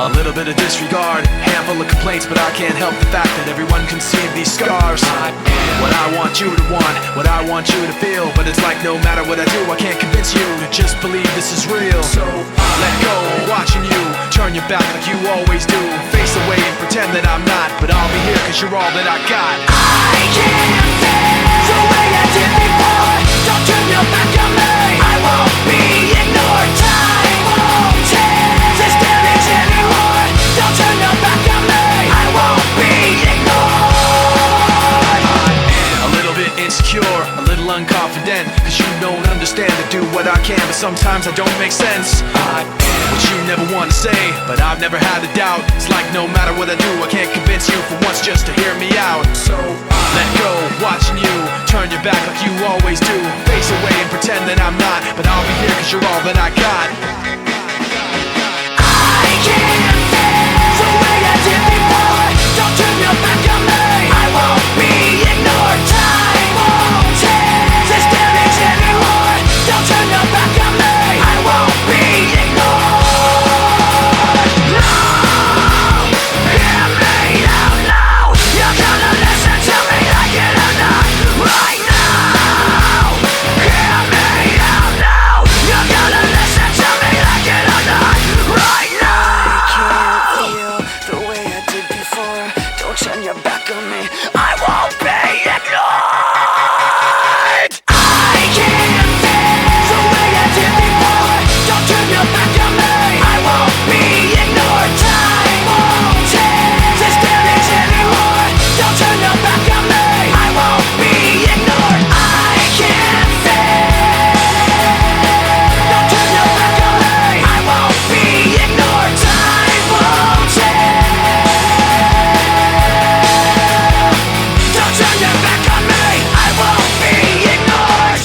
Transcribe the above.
A little bit of disregard, handful of complaints, but I can't help the fact that everyone can see these scars. What I want you to want, what I want you to feel, but it's like no matter what I do, I can't convince you to just believe this is real. So let go, watching you turn your back like you always do. Face away and pretend that I'm not, but I'll be here cause you're all that I got. I can't feel the way I did before. Don't turn your back on me, I won't be ignored. Time won't change this damage anymore. Don't turn your back on me, I won't be ignored. A little bit insecure, a little unconfident, cause you don't understand to do what I can, but sometimes I don't make sense. What you never want to say, but I've never had a doubt. It's like no matter what I do, I can't convince you for once just to hear me out. So let go, watching you turn your back like you always do. Face away and pretend that I'm not, but I'll be here cause you're all that I got. I can't feel the way I did before. Don't turn your back on me, I won't be ignored. Time won't change this damage anymore. Don't turn your back on me, I won't be ignored. No, hear me out now. You're gonna listen to me like it or not. Right now, hear me out now. You're gonna listen to me like it or not. Right now. I can't feel the way I did before. Don't turn your back on me, I won't be ignored. I can't feel the way I did before. Don't turn your back on me, I won't be ignored. Time won't change this damage anymore. Don't turn your back on me, I won't be ignored. I can't feel. Don't turn your back on me, I won't be ignored. Time won't change. Don't turn your back on me, I won't be ignored.